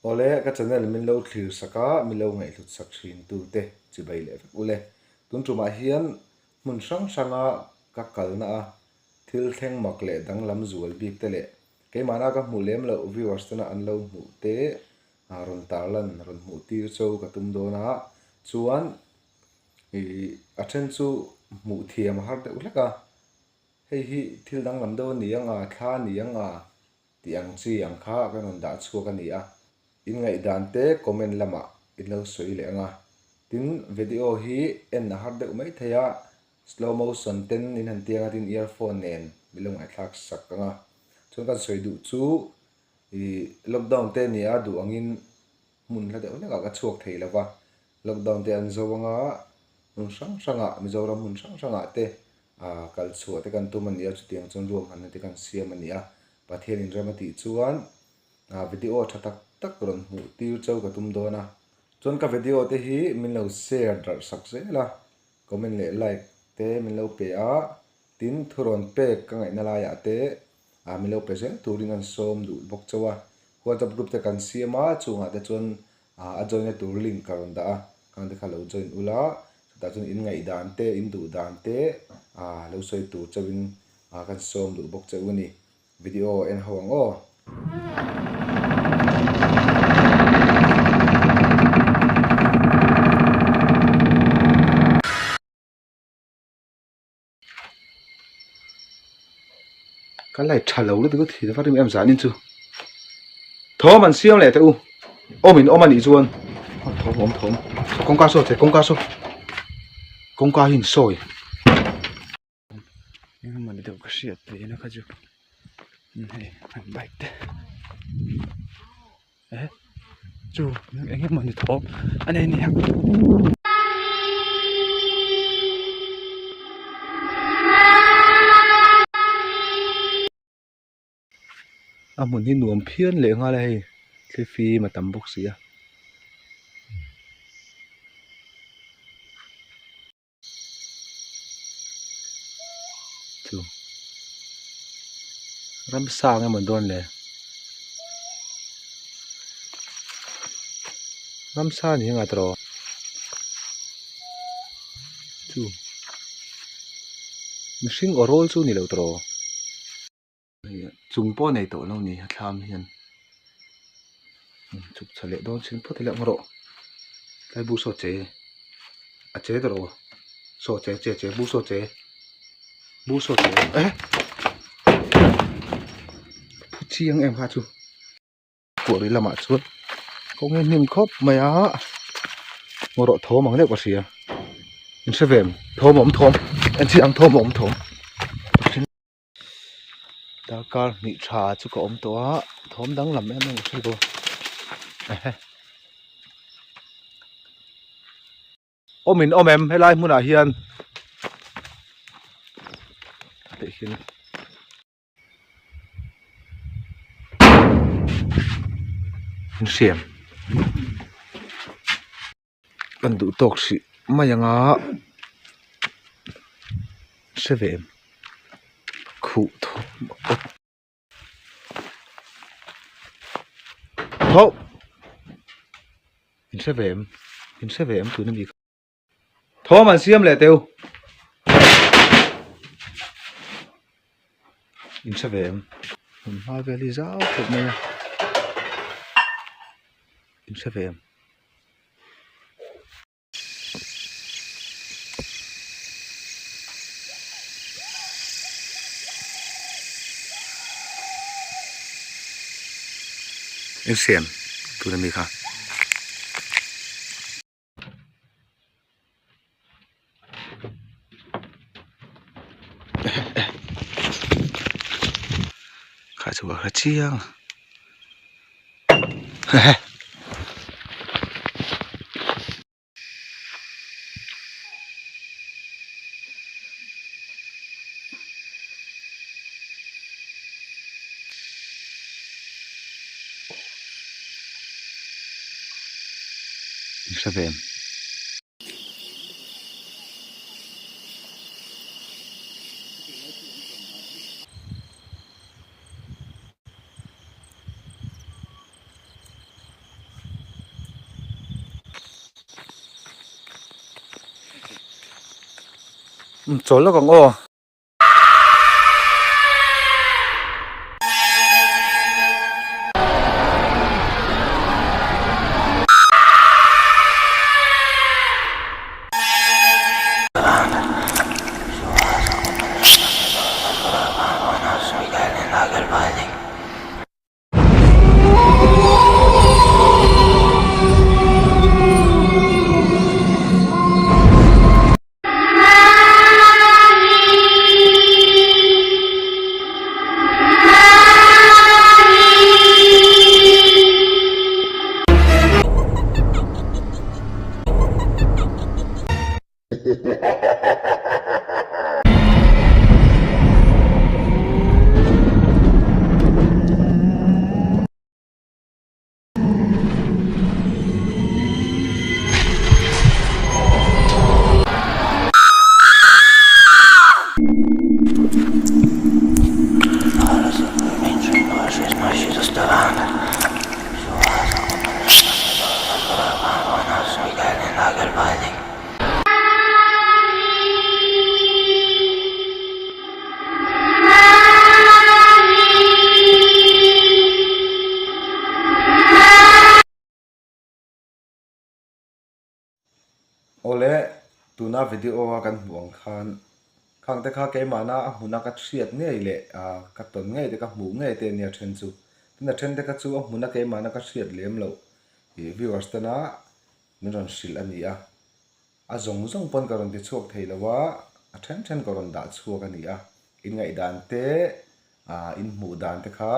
ole ka channel min lo thlir saka mi lo ngai hlut sak thin tu te chi bai le ule tun tuma hian mun sang sanga ka kalna a thil thleng mak le dang lam zual bik te le ke mana ka hmu lem lo viewers na an lo hmu te ron tarlan ron hmu tir cho ka tum do na chuan i a then chu hmu thiam har te uleka hei hi thil dang lam do ni anga thla ni anga tiang chi ang kha ka non da chuak ani a in ngai dan te comment lama in lo soi le anga tin video hi en na har de mai thaya slow motion ten in han tianga tin earphone nen milong ai thak sak anga chon kan soi du chu i lockdown te ni a du angin mun la de ole ka chuak thei lawa lockdown te an zo anga mun sang sanga mizoram mun sang sanga te kal chu te kan tu man ya chu tiang chon ruam han te kan siam ania pathian in ramati chuan video thatak tak ron hmu tir chau ka tum do na chon ka video te hi min lo share dar sak se la comment le like te min lo pe a tin thuron pe ka ngai na la ya te min lo present turin an som du bok chawa WhatsApp group te kan siama chunga te chon a join a tur link ka ron da a kan te khalo join ula ta chon in ngai dan te in du dan te lo soi tur chawin kan som du bok chau ni video en hawang o cái này trả lâu được thì phát hiện em giá nên chưa thó mình siêu lẻ theo ôm mình ôm mình đi chuan thóm công ca số thì công ca hình sôi nhưng mà được cái chuyện thì nó khác chứ này mình bạch đấy chú anh em mình thóm anh ấy nè muốn đi nuông phiên lệ nga đây cái phi mà tầm bốc xí à chú ram sang em mình đón lệ ram sang thì ngã trò chú mình sinh ở rol chú ni lâu trò chung po này tổ lâu ni tham hiền chụp chả lệ đó xin phút thì lệ ngộ cái bu sốt chế chế rồi sốt chế bu sốt chế ấy phút chiang em ha chú của đấy là mạ suốt có nghe niềm khóc mày á ngộ độ thố mà cái quả xìa mình sẽ về thố mỏm thôm anh chị ăn thố mỏm thôm tacar nị trà chú có ống to thóm đắng làm em nó một cô ôm mình ôm em hay lai muốn à hiền để khi xiêm cần đủ tốc sĩ mà yang á sẽ về cụ thô thô mình sẽ về em tụi nó bị thô mà xiêm lại tiêu mình sẽ về em hai về lý giáo thuộc mày mình sẽ về em xem tụi nó bị khá khá chú khá chiang sẽ về em chol lo kang o ole tuna video kan buang khan khang te kha ke mana huna ka thiat ngei le ka ton ngei te ka mu ngei te nia then chu na then te ka chu huna ke mana ka thiat lem lo e viewers ta na min ron sil ani a zong zong pon ka ron ti chok thei lawa a then ka ron da chuak ani in ngai dan te in mu dan te kha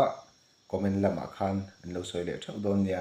comment lama khan an lo soi le thak don nia